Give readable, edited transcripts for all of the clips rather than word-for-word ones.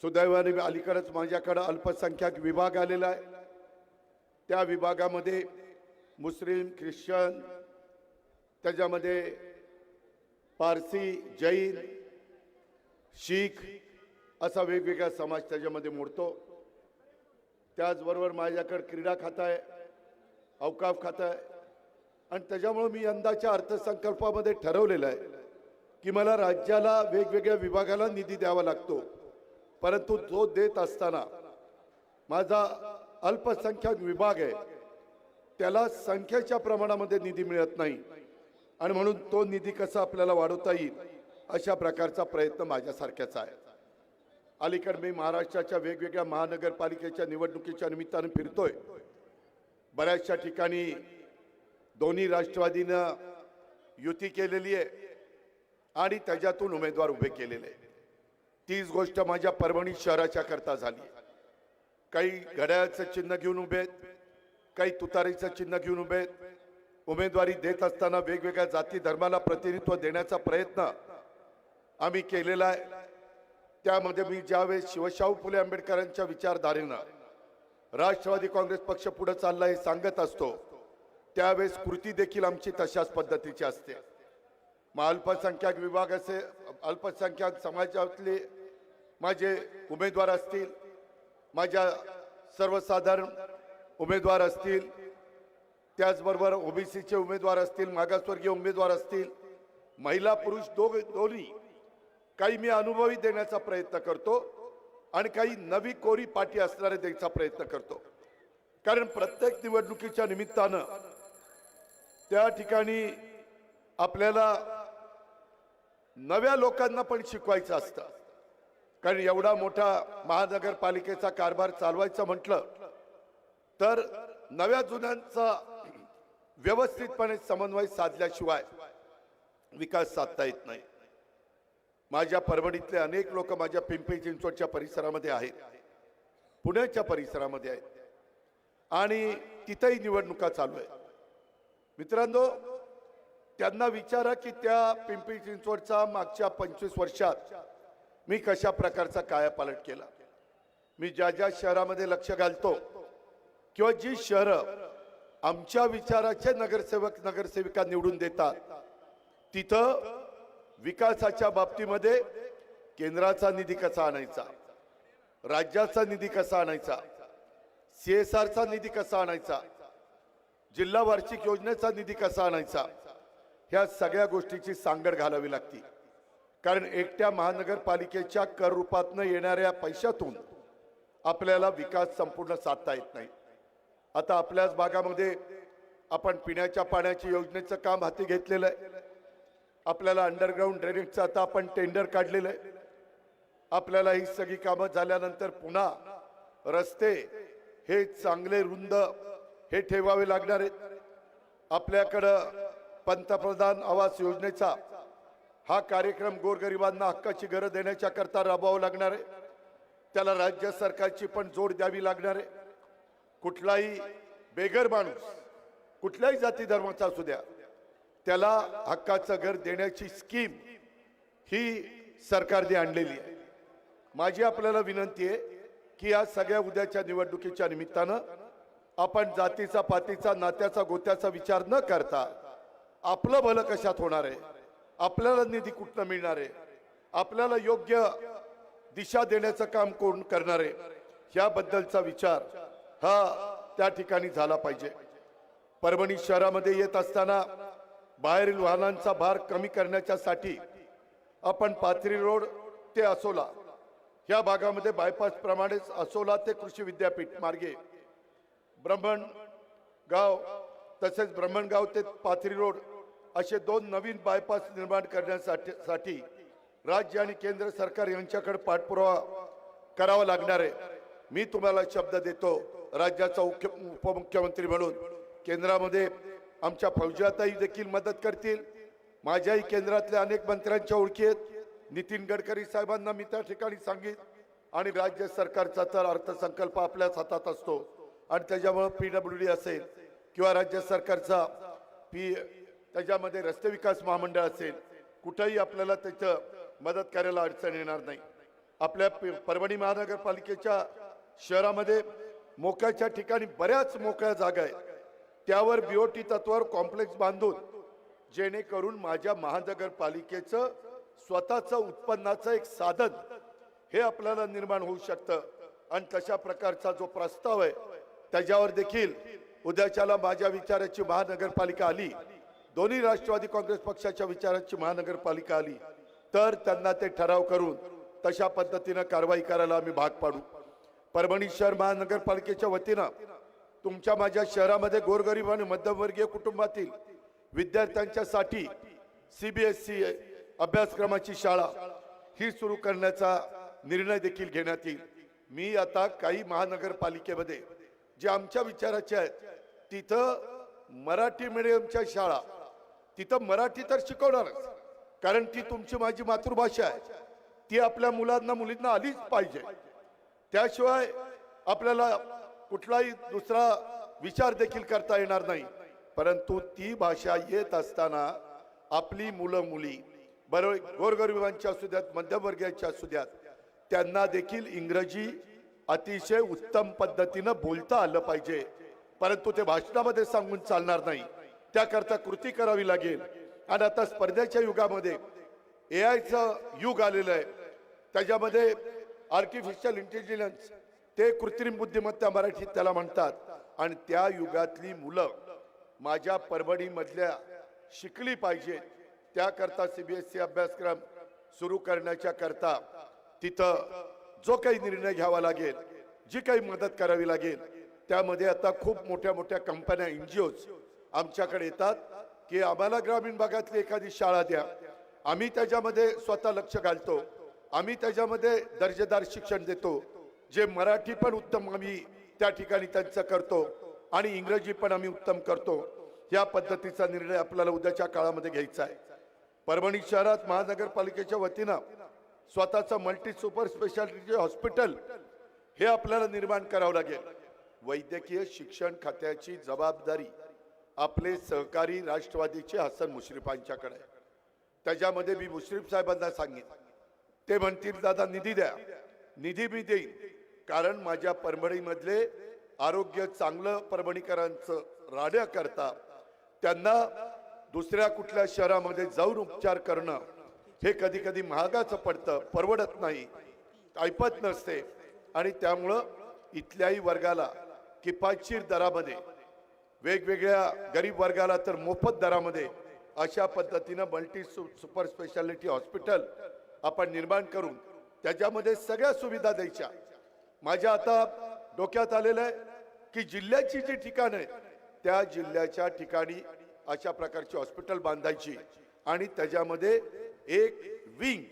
सुदैवाने अलीकडेच माझ्याकडे अल्पसंख्याक विभाग आलेला आहे। त्या विभागामध्ये मुस्लिम, ख्रिश्चन, त्याच्यामध्ये पारसी, जैन, शीख असा वेगवेगळा समाज त्याच्यामध्ये मोडतो। त्याचबरोबर माझ्याकडे क्रीडा खातं आहे, अवकाफ खातं आहे आणि त्याच्यामुळे मी यंदाच्या अर्थसंकल्पामध्ये ठरवलेलं आहे की मला राज्याला वेगवेगळ्या विभागाला निधी द्यावा लागतो, परंतु जो देत असताना माझा अल्पसंख्याक विभाग आहे त्याला संख्येच्या प्रमाणामध्ये निधी मिळत नाही आणि म्हणून तो निधी कसा आपल्याला वाढवता येईल अशा प्रकारचा प्रयत्न माझ्यासारख्याचा आहे। अलीकडे मी महाराष्ट्राच्या वेगवेगळ्या महानगरपालिकेच्या निवडणुकीच्या निमित्ताने फिरतोय। बऱ्याचशा ठिकाणी दोन्ही राष्ट्रवादीनं युती केलेली आहे आणि त्याच्यातून उमेदवार उभे केलेले आहेत। तीच गोष्ट माझ्या परभणी शहराच्या करता झाली। काही घड्याळाचं चिन्ह घेऊन उभे आहेत, काही तुतारीचं चिन्ह घेऊन उभे आहेत। उमेदवारी देत असताना वेगवेगळ्या जाती धर्माला प्रतिनिधित्व देण्याचा प्रयत्न आम्ही केलेला आहे। त्यामध्ये मी ज्यावेळेस शिवशाहू फुले आंबेडकरांच्या विचारधारेनं राष्ट्रवादी काँग्रेस पक्ष पुढे चालला हे सांगत असतो, त्यावेळेस कृती देखील आमची तशाच पद्धतीची असते। मग अल्पसंख्याक विभाग असे, अल्पसंख्याक समाजातले माझे उमेदवार असतील, माझ्या सर्वसाधारण उमेदवार असतील, त्याचबरोबर ओबीसीचे उमेदवार असतील, मागासवर्गीय उमेदवार असतील, महिला पुरुष दोन्ही काही मी अनुभवी देण्याचा प्रयत्न करतो आणि काही नवी कोरी पाठी असणारे द्यायचा प्रयत्न करतो। कारण प्रत्येक निवडणुकीच्या निमित्तानं त्या ठिकाणी आपल्याला नव्या लोकांना पण शिकवायचं असतं। कारण एवढा मोठा महानगरपालिकेचा कारभार चालवायचा म्हटलं तर नव्या जुन्यांचा व्यवस्थितपणे समन्वय साधल्याशिवाय विकास साधता येत नाही। माझ्या परभणीतले अनेक लोक माझ्या पिंपरी चिंचवडच्या परिसरामध्ये आहेत, पुण्याच्या परिसरामध्ये आहेत आणि तिथेही निवडणुका चालू आहेत। मित्रांनो, त्यांना विचारा की त्या पिंपरी चिंचवडचा मागच्या 25 वर्षात मी कशा प्रकारचा कायापालट केला। मी ज्या ज्या शहरामध्ये लक्ष घालतो किंवा जी शहरं आमच्या विचाराचे नगरसेवक नगरसेविका निवडून देतात, तिथं विकासाच्या बाबतीमध्ये केंद्राचा निधी कसा आणायचा, राज्याचा निधी कसा आणायचा, CSRचा निधी कसा आणायचा, जिल्हा वार्षिक योजनेचा निधी कसा आणायचा, ह्या सगळ्या गोष्टीची सांगड घालावी लागते। कारण एकट्या महानगरपालिकेच्या कर रूपातनं येणाऱ्या पैशातून आपल्याला विकास संपूर्ण साधता येत नाही। आता आपल्याच भागामध्ये आपण पिण्याच्या पाण्याच्या योजनेचं काम हाती घेतलेलं आहे। आपल्याला अंडरग्राउंड ड्रेनेजचं आता आपण टेंडर काढलेलं आहे। आपल्याला ही सगळी कामं झाल्यानंतर पुन्हा रस्ते हे चांगले रुंद हे ठेवावे लागणार आहेत। आपल्याकडं पंतप्रधान आवास योजनेचा हा कार्यक्रम गोरगरिबांना हक्काची घरं देण्याच्या करता राबवावा लागणार आहे। त्याला राज्य सरकारची पण जोड द्यावी लागणार आहे। कुठलाही बेघर माणूस कुठल्याही जाती धर्माचा असू द्या, त्याला हक्काचं घर देण्याची स्कीम ही सरकारने आणलेली आहे। माझी आपल्याला विनंती आहे की या सगळ्या उद्याच्या निवडणुकीच्या निमित्तानं आपण जातीचा, पातीचा, नात्याचा, गोत्याचा विचार न करता आपलं भलं कशात होणार आहे, आपल्याला निधी कुठनं मिळणार आहे, आपल्याला योग्य दिशा देण्याचं काम कोण करणार आहे, याबद्दलचा विचार हा त्या ठिकाणी झाला पाहिजे। परभणी शहरामध्ये येत असताना बाहेरील वाहनांचा भार कमी करण्यासाठी आपण पाथरी रोड ते असोला या भागामध्ये बायपास प्रमाणेच असोला ते कृषी विद्यापीठ मार्गे ब्रह्मणगाव तसेच ब्रह्मणगाव ते पाथरी रोड असे 2 नवीन बायपास निर्माण करण्यासाठी राज्य आणि केंद्र सरकार यांच्याकडे पाठपुरावा करावा लागणार आहे। मी तुम्हाला शब्द देतो, राज्याचा उपमुख्यमंत्री म्हणून केंद्रामध्ये आमच्या फौजाताई देखील मदत करतील। माझ्याही केंद्रातल्या अनेक मंत्र्यांच्या ओळखी आहेत। नितीन गडकरी साहेबांना मी त्या ठिकाणी सांगित आणि राज्य सरकारचा तर अर्थसंकल्प आपल्याच हातात असतो आणि त्याच्यामुळे PWD असेल किंवा राज्य सरकारचा त्याच्यामध्ये रस्ते विकास महामंडळ असेल, कुठेही आपल्याला त्याचं मदत करायला अडचण येणार नाही। आपल्या परभणी महानगरपालिकेच्या शहरामध्ये मोक्याच्या ठिकाणी बऱ्याच मोकळ्या जागा आहेत, त्यावर बीओटी तत्वावर कॉम्प्लेक्स बांधून जेणेकरून माझ्या महानगरपालिकेचं स्वतःचं उत्पन्नाचं एक साधन हे आपल्याला निर्माण होऊ शकतं. आणि तशा प्रकारचा जो प्रस्ताव आहे त्याच्यावर देखील उद्याच्याला माझ्या विचाराची महानगरपालिका आली, दोन्ही राष्ट्रवादी काँग्रेस पक्षाच्या विचाराची महानगरपालिका आली तर त्यांना ते ठराव करून तशा पद्धतीनं कारवाई करायला आम्ही भाग पाडू. परभणी शहर महानगरपालिकेच्या वतीनं तुमच्या माझ्या शहरामध्ये गोरगरीब आणि मध्यमवर्गीय कुटुंबातील विद्यार्थ्यांच्यासाठी CBSE अभ्यासक्रमाची शाळा ही सुरू करण्याचा निर्णय देखील घेण्यात येईल. मी आता काही महानगरपालिकेमध्ये जे आमच्या विचाराचे आहेत तिथं मराठी मीडियमच्या शाळा, तिथं मराठी तर शिकवणारच, कारण ती तुमची माझी मातृभाषा आहे, ती आपल्या मुलांना मुलींना आलीच पाहिजे. त्याशिवाय आपल्याला कुठलाही दुसरा विचार देखील करता येणार नाही. परंतु ती भाषा येत असताना आपली मुलं मुली बरोबर गोरगरिबांच्या असू द्यात, मध्यमवर्गीयांच्या असू द्यात, त्यांना देखील इंग्रजी अतिशय उत्तम पद्धतीनं बोलता आलं पाहिजे. परंतु ते भाषणामध्ये सांगून चालणार नाही, त्याकरता कृती करावी लागेल. आणि आता स्पर्धेच्या युगामध्ये AIचं युग आलेलं आहे, त्याच्यामध्ये आर्टिफिशियल इंटेलिजन्स, ते कृत्रिम बुद्धिमत्ता मराठीत त्याला म्हणतात. आणि त्या युगातली मुलं माझ्या परभणी मधल्या शिकली पाहिजे. त्याकरता CBSE अभ्यासक्रम सुरू करण्याच्या करता तिथं जो काही निर्णय घ्यावा लागेल, जी काही मदत करावी लागेल, त्यामध्ये आता खूप मोठ्या मोठ्या कंपन्या, NGOs आमच्याकडे येतात की आम्हाला ग्रामीण भागातली एखादी शाळा द्या, आम्ही त्याच्यामध्ये स्वतः लक्ष घालतो, आम्ही त्याच्यामध्ये दर्जेदार शिक्षण देतो, जे मराठी पण उत्तम आम्ही त्या ठिकाणी त्यांचं करतो आणि इंग्रजी पण आम्ही उत्तम करतो. या पद्धतीचा निर्णय आपल्याला उद्याच्या काळामध्ये घ्यायचा आहे. परभणी शहरात महानगरपालिकेच्या वतीनं स्वतःचं मल्टी सुपर स्पेशालिटी हॉस्पिटल हे आपल्याला निर्माण करावं लागेल. वैद्यकीय शिक्षण खात्याची जबाबदारी आपले सहकारी राष्ट्रवादीचे हसन मुश्रीफांच्याकडे आहे. त्याच्यामध्ये मी मुश्रीफ साहेबांना सांगितलं, ते म्हणतील दादा निधी द्या, निधी मी देईन, कारण माझ्या परभणीमधले आरोग्य चांगलं परभणीकरांचं राहण्याकरता त्यांना दुसऱ्या कुठल्या शहरामध्ये जाऊन उपचार करणं हे कधी कधी महागाचं पडतं, परवडत नाही, ऐपत नसते. आणि त्यामुळं इथल्याही वर्गाला किफायतशीर दरामध्ये, वेगवेगळ्या गरीब वर्गाला तर मोफत दरामध्ये अशा पद्धतीनं मल्टी सुपर स्पेशालिटी हॉस्पिटल आपण निर्माण करून त्याच्यामध्ये सगळ्या सुविधा द्यायच्या. माझ्या आता डोक्यात आलेलं आहे की जिल्ह्याची जी ठिकाणं आहेत त्या जिल्ह्याच्या ठिकाणी अशा प्रकारची हॉस्पिटल बांधायची आणि त्याच्यामध्ये एक विंग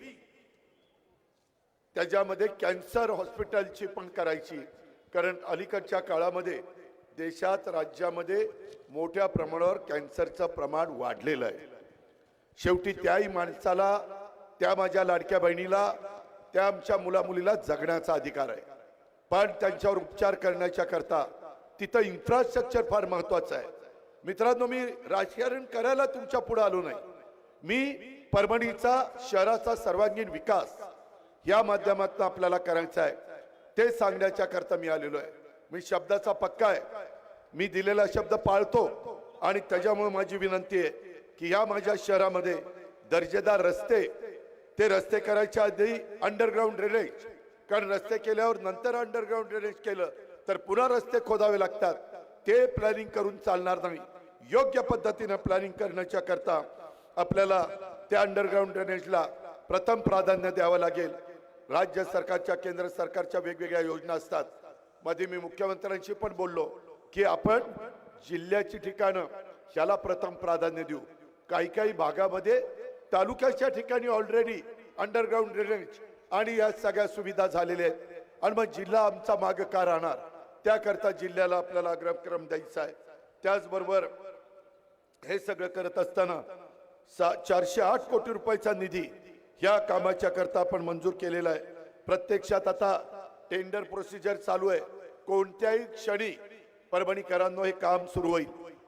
त्याच्यामध्ये कॅन्सर हॉस्पिटलची पण करायची. कारण अलीकडच्या काळामध्ये देशात, राज्यामध्ये मोठ्या प्रमाणावर कॅन्सरचं प्रमाण वाढलेलं आहे. शेवटी त्याही माणसाला, त्या माझ्या लाडक्या बहिणीला, त्या आमच्या मुलामुलीला जगण्याचा अधिकार आहे. पण त्यांच्यावर उपचार करण्याच्या करता तिथं इन्फ्रास्ट्रक्चर फार महत्वाचं आहे. मित्रांनो, मी राजकारण करायला तुमच्या पुढे आलो नाही, मी परभणीचा, शहराचा सर्वांगीण विकास या माध्यमातून आपल्याला करायचा आहे ते सांगण्याच्या करता मी आलेलो आहे. मी शब्दाचा पक्का आहे, मी दिलेला शब्द पाळतो आणि त्याच्यामुळे माझी विनंती आहे की या माझ्या शहरामध्ये दर्जेदार रस्ते, ते रस्ते करायच्या आधी अंडरग्राउंड ड्रेनेज, कारण रस्ते केल्यावर नंतर अंडरग्राउंड ड्रेनेज केलं तर पुन्हा रस्ते खोदावे लागतात, ते प्लॅनिंग करून चालणार नाही. योग्य पद्धतीने प्लॅनिंग करण्याच्या करता आपल्याला त्या अंडरग्राउंड ड्रेनेजला प्रथम प्राधान्य द्यावं लागेल. राज्य सरकारच्या, केंद्र सरकारच्या वेगवेगळ्या योजना असतात. मध्ये मी मुख्यमंत्र्यांशी पण बोललो की आपण जिल्ह्याची ठिकाणं याला प्रथम प्राधान्य देऊ. काही काही भागामध्ये तालुक्याच्या ठिकाणी ऑलरेडी अंडरग्राउंड ड्रेनेज आणि या सगळ्या सुविधा झालेल्या आहेत आणि मग जिल्हा आमचा मागे का राहणार, त्याकरता जिल्ह्याला आपल्याला अग्रक्रम द्यायचा आहे. त्याचबरोबर हे सगळं करत असताना 408 कोटी रुपयाचा निधी या कामाच्या करता आपण मंजूर केलेला आहे. प्रत्यक्षात आता टेंडर प्रोसिजर चालू आहे. कोणत्याही क्षणी परभणीकरांनो हे काम सुरू होईल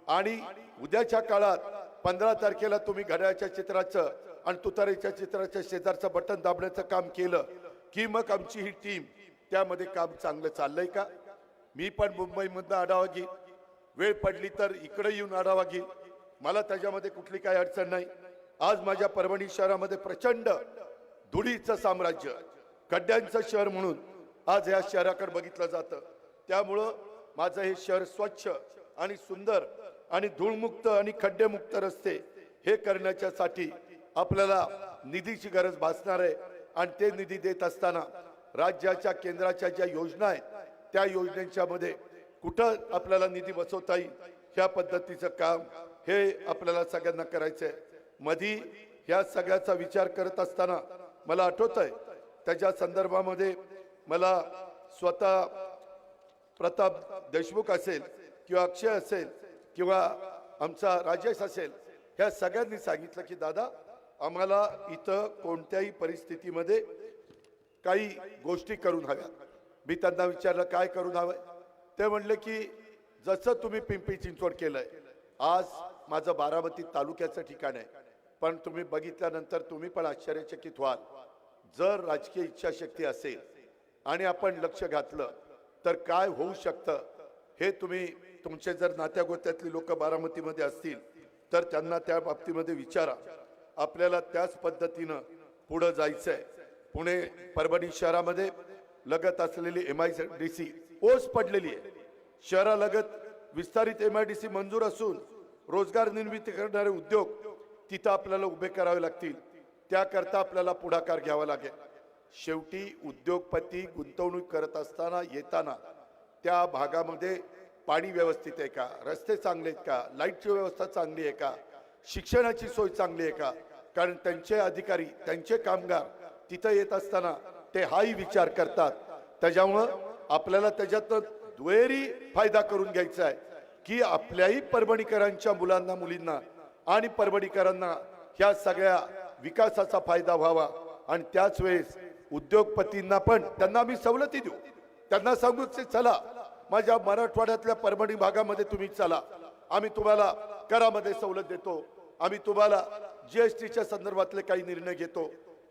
आणि उद्याच्या काळात 15 तारखेला तुम्ही घड्याळाच्या चित्राचं आणि तुतारीच्या चित्राच्या शेजारचं बटन दाबण्याचं काम केलं की मग आमची ही टीम त्यामध्ये काम चांगलं चाललंय का? मी पण मुंबईमधनं आढावा घेईन, वेळ पडली तर इकडे येऊन आढावा घेईन, मला त्याच्यामध्ये कुठली काही अडचण नाही. आज माझ्या परभणी शहरामध्ये प्रचंड धुळीचं साम्राज्य, खड्ड्यांचं शहर म्हणून आज या शहराकडे बघितलं जातं. त्यामुळं माझं हे शहर स्वच्छ आणि सुंदर आणि धूळमुक्त आणि खड्डेमुक्त रस्ते हे करण्याच्यासाठी आपल्याला निधीची गरज भासणार आहे. आणि ते निधी देत असताना राज्याच्या केंद्राच्या ज्या योजना आहेत त्या योजनेच्या मध्ये कुठं आपल्याला निधी बसवता येईल ह्या पद्धतीचं काम हे आपल्याला सगळ्यांना करायचं आहे. मधी ह्या सगळ्याचा विचार करत असताना मला आठवत आहे त्याच्या संदर्भामध्ये मला स्वतः प्रताप देशमुख असेल किंवा अक्षय असेल किंवा आमचा राजेश असेल, ह्या सगळ्यांनी सांगितलं की दादा आम्हाला इथं कोणत्याही परिस्थितीमध्ये काही गोष्टी करून हव्या. मी त्यांना विचारलं काय करून हवंय? ते म्हणले की जसं तुम्ही पिंपरी चिंचवड केलंय, आज माझं बारामती तालुक्याचं ठिकाण आहे, पण तुम्ही बघितल्यानंतर तुम्ही पण आश्चर्यचकित व्हाल. जर राजकीय इच्छाशक्ती असेल आणि आपण लक्ष घातलं तर काय होऊ शकतं हे तुम्ही तुमचे जर नात्यागोत्यातली लोक बारामतीमध्ये असतील तर त्यांना त्या बाबतीमध्ये विचारा. आपल्याला त्याच पद्धतीनं पुढे जायचंय. पुणे परभणी शहरामध्ये लगत असलेली MIDC ओस पडलेली आहे. शहरालगत विस्तारित MIDC मंजूर असून रोजगार निर्मिती करणारे उद्योग तिथं आपल्याला उभे करावे लागतील. त्याकरता आपल्याला पुढाकार घ्यावा लागेल. शेवटी उद्योगपती गुंतवणूक करत असताना येताना त्या भागामध्ये पाणी व्यवस्थित आहे का, रस्ते चांगले आहेत का, लाईटची व्यवस्था चांगली आहे का, शिक्षणाची सोय चांगली आहे का? कारण त्यांचे अधिकारी त्यांचे कामगार तिथं येत असताना ते हाही विचार करतात. त्याच्यामुळं आपल्याला त्याच्यात दुहेरी फायदा करून घ्यायचा आहे की आपल्याही परभणीकरांच्या मुलांना मुलींना आणि परभणीकरांना ह्या सगळ्या विकासाचा फायदा व्हावा. आणि त्याच वेळेस उद्योगपतींना पण त्यांना आम्ही सवलती देऊ. त्यांना सांगू की चला माझ्या मराठवाड्यातल्या परभणी भागामध्ये तुम्ही चला, आम्ही तुम्हाला करामध्ये सवलत देतो, आम्ही तुम्हाला GSTच्या संदर्भातले काही निर्णय घेतो.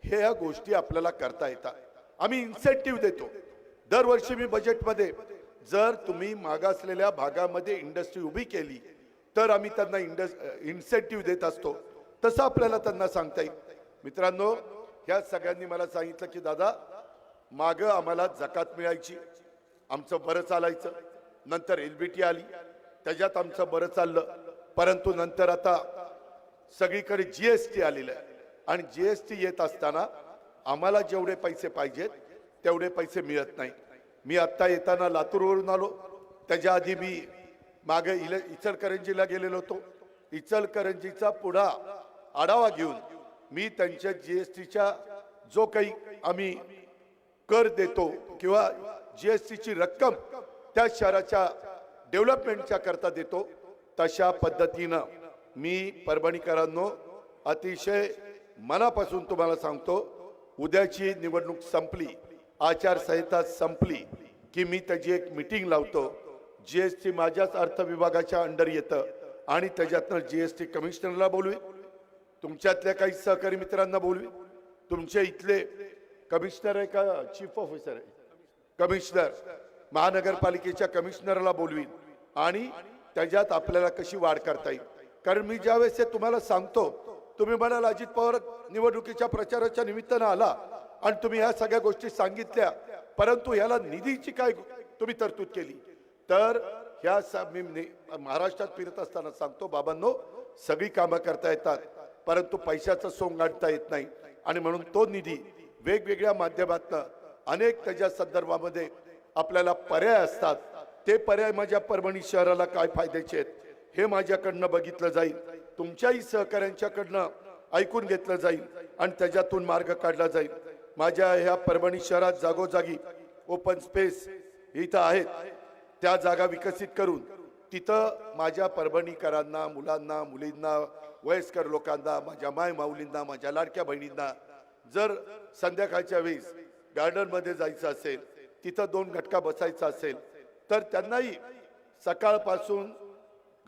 हे या गोष्टी आपल्याला करता येतात. आम्ही इन्सेंटिव्ह देतो. दरवर्षी मी बजेटमध्ये जर तुम्ही मागासलेल्या भागामध्ये इंडस्ट्री उभी केली तर आम्ही त्यांना इन्सेंटिव्ह देत असतो. तसं आपल्याला त्यांना सांगता येईल. मित्रांनो, ह्या सगळ्यांनी मला सांगितलं की दादा मागं आम्हाला जकात मिळायची, आमचं बरं चालायचं, नंतर LBT आली, त्याच्यात आमचं बरं चाललं, परंतु नंतर आता सगळीकडे GST आलेलं आहे आणि GST येत असताना आम्हाला जेवढे पैसे पाहिजेत तेवढे पैसे मिळत नाही. मी आत्ता येताना लातूरवरून आलो, त्याच्या आधी मी मागे इचलकरंजीला गेलेलो होतो. इचलकरंजीचा पुढा आढावा घेऊन मी त्यांच्या GSTच्या जो काही आम्ही कर देतो किंवा GSTची रक्कम त्या शहराच्या डेव्हलपमेंटच्या करता देतो, तशा पद्धतीनं मी परभणीकरांनो अतिशय मनापासून तुम्हाला सांगतो, उद्याची निवडणूक संपली, आचारसंहिता संपली की मी त्याची एक मीटिंग लावतो. GST माझ्याच अर्थ विभागाच्या अंडर येतं आणि त्याच्यातनं GST कमिशनरला बोलवी, तुमच्यातल्या काही सहकारी मित्रांना बोलवी, तुमच्या इथले कमिशनर आहे का चीफ ऑफिसर आहे, कमिशनर महानगरपालिकेच्या कमिशनरला बोलवीन आणि त्याच्यात आपल्याला कशी वाढ करता येईल. कारण मी ज्यावेळेस हे तुम्हाला सांगतो, तुम्ही म्हणाल अजित पवार निवडणुकीच्या प्रचाराच्या निमित्तानं आला आणि तुम्ही ह्या सगळ्या गोष्टी सांगितल्या, परंतु ह्याला निधीची काय तुम्ही तरतूद केली? तर ह्या मी महाराष्ट्रात फिरत असताना सांगतो, बाबांनो सगळी कामं करता येतात परंतु पैशाचं सोंग आणता येत नाही. आणि म्हणून तो निधी वेगवेगळ्या माध्यमातून अनेक त्याच्या संदर्भामध्ये आपल्याला पर्याय असतात. ते पर्याय माझ्या परभणी शहराला काय फायद्याचे आहेत हे माझ्याकडनं बघितलं जाईल, तुमच्याही सहकाऱ्यांच्याकडनं ऐकून घेतलं जाईल आणि त्याच्यातून मार्ग काढला जाईल. माझ्या ह्या परभणी शहरात जागोजागी ओपन स्पेस इथं आहेत, त्या जागा विकसित करून तिथं माझ्या परभणीकरांना, मुलांना, मुलींना, वयस्कर लोकांना, माझ्या माय माऊलींना, माझ्या लाडक्या बहिणींना जर संध्याकाळच्या वेळेस गार्डनमध्ये जायचं असेल, तिथं 2 घटका बसायचा असेल तर त्यांनाही सकाळपासून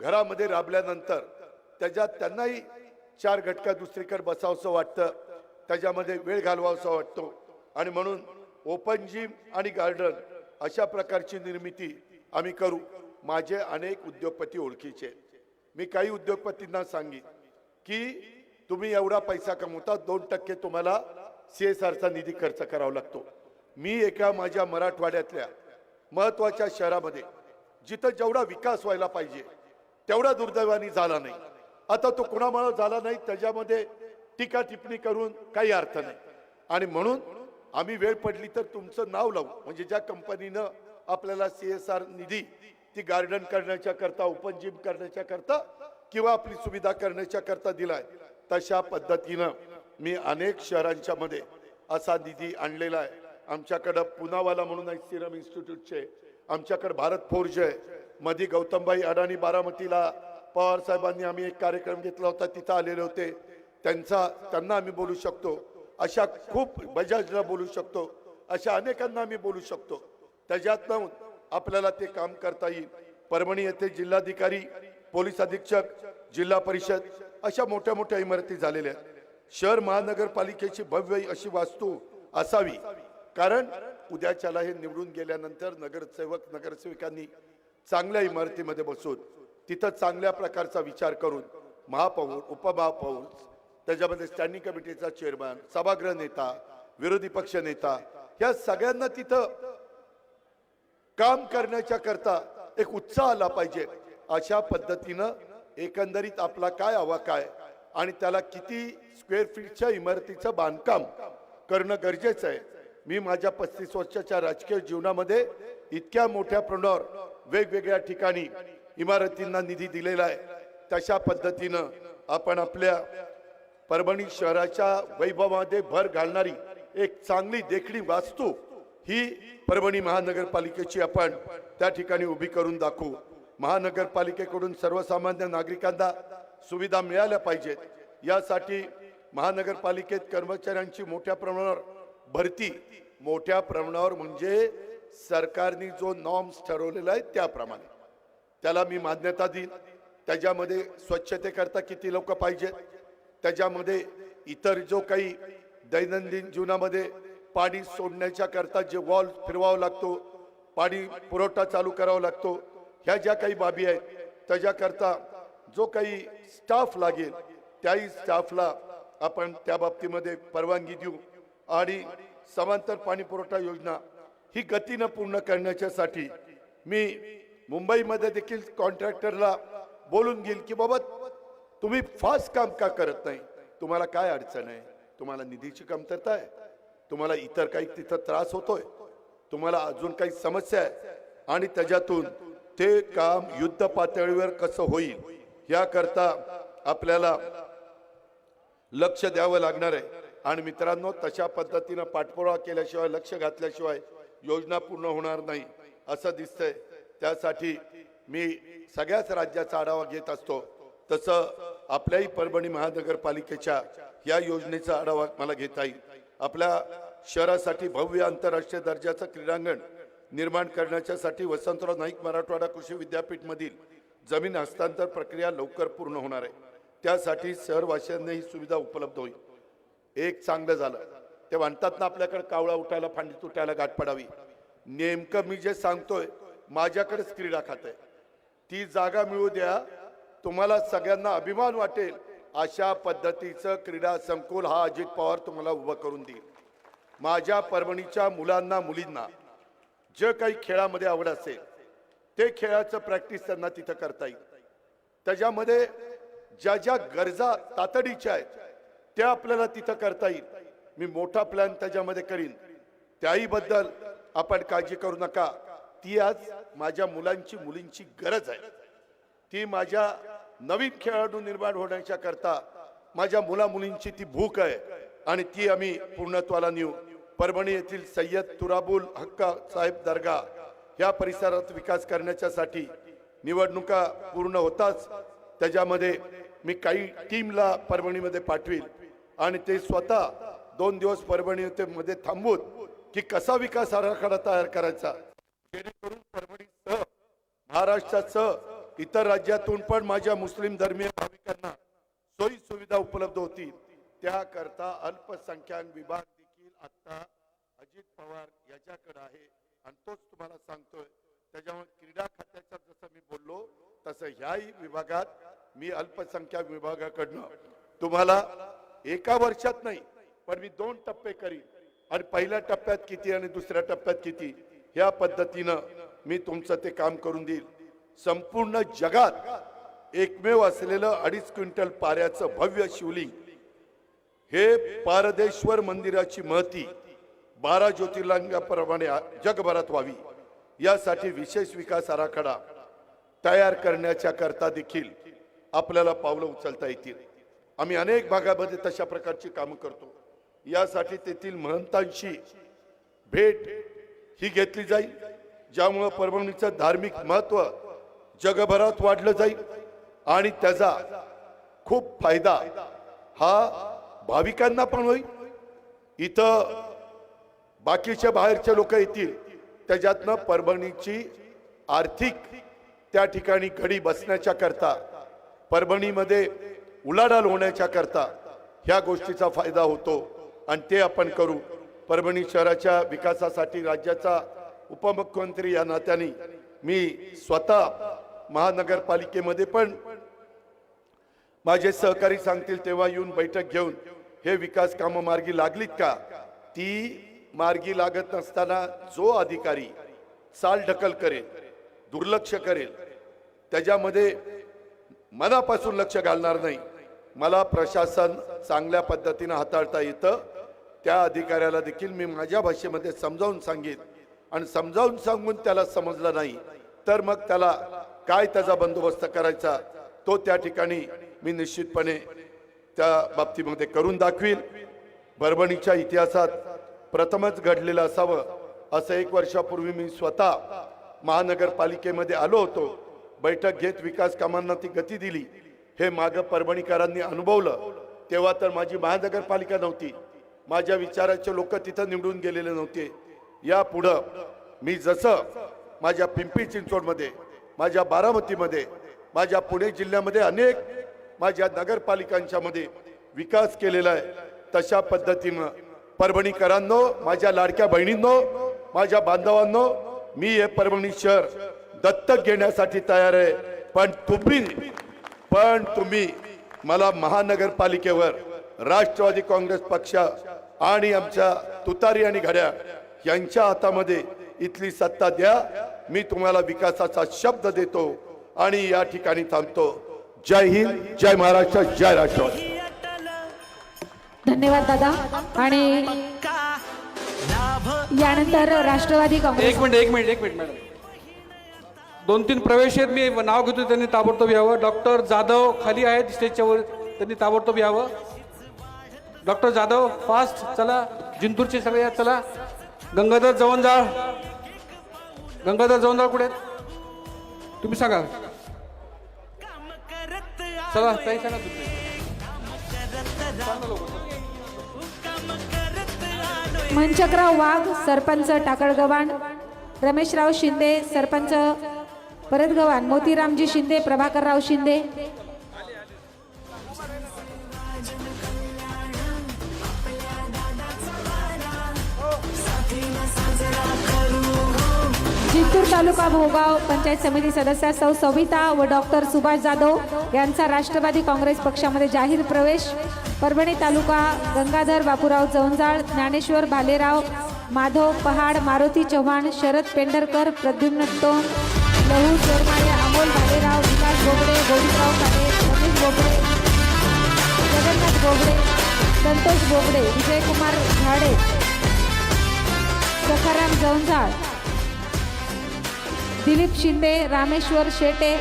घरामध्ये राबल्यानंतर त्याच्यात त्यांनाही 4 घटका दुसरीकडे बसावंसं वाटतं, त्याच्यामध्ये वेळ घालवावंसं वाटतो. आणि म्हणून ओपन जिम आणि गार्डन अशा प्रकारची निर्मिती आम्ही करू। माझे अनेक उद्योगपती ओळखीचे, मी काही उद्योगपतींना सांगेन की तुम्ही एवढा पैसा कमवता, 2% तुम्हाला CSRचा निधी खर्च करावा लागतो। मी एका माझ्या मराठवाड्यातल्या महत्त्वाच्या शहरामध्ये जिथं जेवढा विकास व्हायला पाहिजे तेवढा दुर्दैवाने झाला नाही। आता तो कुणामुळे झाला नाही त्याच्यामध्ये टीका टिप्पणी करून काही अर्थ नाही, आणि म्हणून आम्ही वेळ पडली तर तुमचं नाव लावू। म्हणजे ज्या कंपनीनं आपल्याला CSR निधी ती गार्डन करण्याच्या करता, ओपन जिम करण्याच्या करता किंवा आपली सुविधा करण्याच्या करता दिलाय, तशा पद्धतीनं मी अनेक शहरांच्या मध्ये असा निधी आणलेला आहे। आमच्याकडे पुनावाला म्हणून आहे सिरम इन्स्टिट्यूटचे, आमच्याकडे भारत फोर्ज आहे, मध्ये गौतमभाई अडाणी बारामतीला पवार साहेबांनी आम्ही एक कार्यक्रम घेतला होता, तिथं आलेले होते, त्यांना आम्ही बोलू शकतो। अशा खूप बजाजला बोलू शकतो, अशा अनेकांना आम्ही बोलू शकतो। त्याच्यातून आपल्याला ते काम करता येईल। परभणी येथे जिल्हाधिकारी, पोलीस अधीक्षक, जिल्हा परिषद अशा मोठ्या मोठ्या इमारती झालेल्या आहेत। शहर महानगरपालिकेची भव्य अशी वास्तू असावी, कारण उद्याच्याला हे निवडून गेल्यानंतर नगरसेवक नगरसेविकांनी चांगल्या इमारतीमध्ये बसून तिथं चांगल्या प्रकारचा विचार करून महापौर, उपमहापौर, त्याच्यामध्ये स्टँडिंग कमिटीचा चेअरमन, सभागृह नेता, विरोधी पक्ष नेता, या सगळ्यांना तिथं काम करण्याच्या करता एक उत्साह आला पाहिजे। अशा पद्धतीनं एकंदरीत आपला काय आवाका आहे आणि त्याला किती स्क्वेअर फीटच्या इमारतीचं बांधकाम करणं गरजेचं आहे। मी माझ्या 35 वर्षाच्या राजकीय जीवनामध्ये इतक्या मोठ्या प्रमाणावर वेगवेगळ्या ठिकाणी इमारतींना निधी दिलेला आहे। तशा पद्धतीनं आपण आपल्या परभणी शहराच्या वैभवामध्ये भर घालणारी एक चांगली देखणी वास्तू ही परभणी महानगरपालिकेची आपण त्या ठिकाणी उभी करून दाखवू। महानगरपालिकेकडून सर्वसामान्य नागरिकांना सुविधा मिळाल्या पाहिजेत, यासाठी महानगरपालिकेत कर्मचाऱ्यांची मोठ्या प्रमाणावर भरती, मोठ्या प्रमाणावर म्हणजे सरकारने जो नॉर्म्स ठरवलेला आहे त्याप्रमाणे त्याला मी मान्यता देईन। त्याच्यामध्ये स्वच्छतेकरता किती लोक पाहिजेत, त्याच्यामध्ये इतर जो काही दैनंदिन जीवनामध्ये पाणी सोडण्याच्या करता जे वॉल फिरवावा लागतो, पाणी पुरवठा चालू करावा लागतो, ह्या ज्या काही बाबी आहेत त्याच्याकरता जो काही स्टाफ लागेल त्याही स्टाफला आपण त्या बाबतीमध्ये परवानगी देऊ। आणि समांतर पाणी पुरवठा योजना ही गतीनं पूर्ण करण्यासाठी मी मुंबईमध्ये देखील कॉन्ट्रॅक्टरला बोलून घेईल की बाबा तुम्ही फास्ट काम का करत नाही, तुम्हाला काय अडचण आहे, तुम्हाला निधीची कमतरता आहे, तुम्हाला इतर काही तिथं त्रास होतोय, तुम्हाला अजून काही समस्या आहे, आणि त्याच्यातून ते काम युद्ध पातळीवर कसं होईल याकरता आपल्याला लक्ष द्यावं लागणार आहे। आणि मित्रांनो, तशा पद्धतीनं पाठपुरावा केल्याशिवाय, लक्ष घातल्याशिवाय योजना पूर्ण होणार नाही असं दिसतंय। त्यासाठी मी सगळ्याच राज्याचा आढावा घेत असतो, तसं आपल्याही परभणी महानगरपालिकेच्या या योजनेचा आढावा मला घेता येईल। आपल्या शहरासाठी भव्य आंतरराष्ट्रीय दर्जाचं क्रीडांगण निर्माण करण्यासाठी वसंतराव नाईक मराठवाडा कृषी विद्यापीठ मधील जमीन हस्तांतर प्रक्रिया लवकर पूर्ण होणार आहे। त्यासाठी शहरवासियांना ही सुविधा उपलब्ध होईल। एक चांगलं झालं ते म्हणतात ना, आपल्याकडे कावळा उठायला फांदी तुटायला गाठ पडावी। नेमकं मी जे सांगतोय माझ्याकडेच क्रीडा खातं आहे, ती जागा मिळू द्या, तुम्हाला सगळ्यांना अभिमान वाटेल अशा पद्धतीचं क्रीडा संकुल हा अजित पवार तुम्हाला उभं करून देईल। माझ्या परभणीच्या मुलांना मुलींना जे काही खेळामध्ये आवड असेल ते खेळाचं प्रॅक्टिस त्यांना तिथं करता येईल। त्याच्यामध्ये ज्या ज्या गरजा तातडीच्या आहेत त्या आपल्याला तिथं करता येईल। मी मोठा प्लॅन त्याच्यामध्ये करीन, त्याही बद्दल आपण काळजी करू नका। ती आज माझ्या मुलांची मुलींची गरज आहे, ती माझ्या नवीन खेळाडू निर्माण होण्याच्या करता माझ्या मुला मुलींची ती भूक आहे, आणि ती आम्ही पूर्णत्वाला नेऊ। परभणी येथील सय्यद तुराबुल हक्का साहेब दर्गा या परिसरात विकास करण्यासाठी निवडणुका पूर्ण होताच त्याच्यामध्ये मी काही टीमला परभणीमध्ये पाठवील, आणि ते स्वतः 2 दिवस परभणी मध्ये थांबून की कसा विकास आराखडा तयार करायचा, जेणेकरून परभणीसह महाराष्ट्रासह इतर राज्यातून पण माझ्या मुस्लिम धर्मीय भाविकांना सोयी सुविधा उपलब्ध होतील। त्याकरता अल्पसंख्याक विभाग देखील आता अजित पवार याच्याकडे आहे आणि तोच तुम्हाला सांगतोय. त्याच्यामुळे क्रीडा खात्याचं जसं मी बोललो तसं ह्याही विभागात मी अल्पसंख्याक विभागाकडनं तुम्हाला एका वर्षात नाही पण मी 2 टप्पे करीन आणि पहिल्या टप्प्यात किती आणि दुसऱ्या टप्प्यात किती ह्या पद्धतीनं मी तुमचं ते काम करून देईल. संपूर्ण जगात एकमेव असलेलं 2.5 क्विंटल पाऱ्याचं भव्य शिवलिंग हे पारदेश्वर मंदिराची महती 12 ज्योतिर्लिंगाप्रमाणे जगभरात व्हावी यासाठी विशेष विकास आराखडा तयार करण्याच्या करता देखील आपल्याला पावलं उचलता येतील. आम्ही अनेक भागामध्ये तशा प्रकारची कामं करतो. यासाठी तेथील महंतांशी भेट ही घेतली जाईल ज्यामुळे परभणीचं धार्मिक महत्व जगभरात वाढलं जाईल आणि त्याचा खूप फायदा हा भाविकांना पण होईल. इथं बाकीच्या बाहेरचे लोक येतील त्याच्यातनं परभणीची आर्थिक त्या ठिकाणी घडी बसण्याच्या करता परभणीमध्ये उलाढाल होण्याच्या करता ह्या गोष्टीचा फायदा होतो आणि ते आपण करू. परभणी शहराच्या विकासासाठी राज्याचा उपमुख्यमंत्री या नात्याने मी स्वतः महानगरपालिकेमध्ये पण माझे सहकारी सांगतील तेव्हा येऊन बैठक घेऊन हे विकास कामं मार्गी लागलीत का ती मार्गी लागत नसताना जो अधिकारी चालढकल करेल दुर्लक्ष करेल त्याच्यामध्ये मनापासून लक्ष घालणार नाही. मला प्रशासन चांगल्या पद्धतीने हाताळता येतं त्या अधिकाऱ्याला देखील मी माझ्या भाषेमध्ये समजावून सांगेन आणि समजावून सांगून त्याला समजलं नाही तर मग त्याला काय त्याचा बंदोबस्त करायचा तो त्या ठिकाणी मी निश्चितपणे त्या बाबतीमध्ये करून दाखवील. परभणीच्या इतिहासात प्रथमच घडलेलं असावं असं 1 वर्षापूर्वी मी स्वतः महानगरपालिकेमध्ये आलो होतो. बैठक घेत विकास कामांना ती गती दिली हे मागं परभणीकरांनी अनुभवलं. तेव्हा तर माझी महानगरपालिका नव्हती, माझ्या विचाराचे लोक तिथं निवडून गेलेले नव्हते. यापुढं मी जसं माझ्या पिंपरी चिंचवडमध्ये माझ्या बारामतीमध्ये माझ्या पुणे जिल्ह्यामध्ये अनेक माझ्या नगरपालिकांच्या मध्ये विकास केलेला आहे तशा पद्धतीनं परभणीकरांनो माझ्या लाडक्या बहिणींनो माझ्या बांधवांनो मी हे परभणी शहर दत्तक घेण्यासाठी तयार आहे. पण तुम्ही मला महानगरपालिकेवर राष्ट्रवादी काँग्रेस पक्ष आणि आमच्या तुतारी आणि घड्याळ यांच्या हातामध्ये इथली सत्ता द्या. मी तुम्हाला विकासाचा शब्द देतो आणि या ठिकाणी थांबतो. जय हिंद, जय महाराष्ट्र, जय राष्ट्रवादी. धन्यवाद दादा. आणि यानंतर राष्ट्रवादी काँग्रेस. एक मिनिट मॅडम. 2-3 प्रवेश आहेत मी नाव घेतो त्यांनी ताबडतोब यावं. डॉक्टर जाधव खाली आहेत स्टेजच्या वर त्यांनी ताबडतोब यावं. डॉक्टर जाधव फास्ट चला. जिंतूरचे सगळे या चला. गंगाधर जवंजाळ कुठे आहेत तुम्ही सांगा. चला ताई सांगा तुम्ही. मंचकराव वाघ सरपंच टाकळगव्हाण, रमेशराव शिंदे सरपंच परतगव्हाण, मोतीरामजी शिंदे, प्रभाकरराव शिंदे. जिंतूर तालुका भोगाव पंचायत समिती सदस्य सौ सविता व डॉक्टर सुभाष जाधव यांचा राष्ट्रवादी काँग्रेस पक्षामध्ये जाहीर प्रवेश. परभणी तालुका गंगाधर बापूराव जवंजाळ, ज्ञानेश्वर भालेराव, माधव पहाड, मारुती चव्हाण, शरद पेंढरकर, प्रद्युम्न टोंग, लहू चोरमाळे, अमोल भालेराव, विकास बोबडे, गोविंदराव काळे, रमेश बोबडे, जगन्नाथ बोबडे, संतोष बोबडे, विजयकुमार झाडे, सखाराम जवंजाळ, दिलीप शिंदे, रामेश्वर शेटे,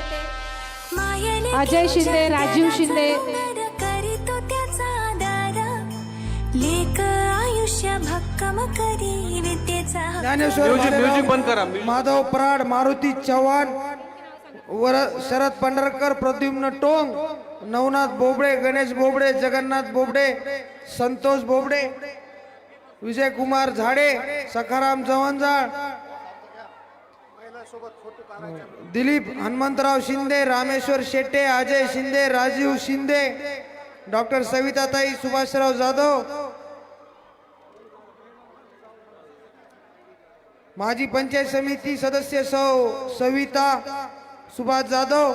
अजय शिंदे, राजीव शिंदे. म्युझिक बंद करा. माधव पराड, मारुती चव्हाण, शरद पेंढरकर, प्रद्युम्न टोंग, नवनाथ बोबडे, गणेश बोबडे, जगन्नाथ बोबडे, संतोष बोबडे, विजयकुमार झाडे, सखाराम जवंजाळ, दिलीप हनुमंतराव शिंदे, रामेश्वर शेट्टे, अजय शिंदे, राजीव शिंदे, डॉक्टर सविताताई सुभाषराव जाधव, माजी पंचायत समिती सदस्य सौ सविता सुभाष जाधव,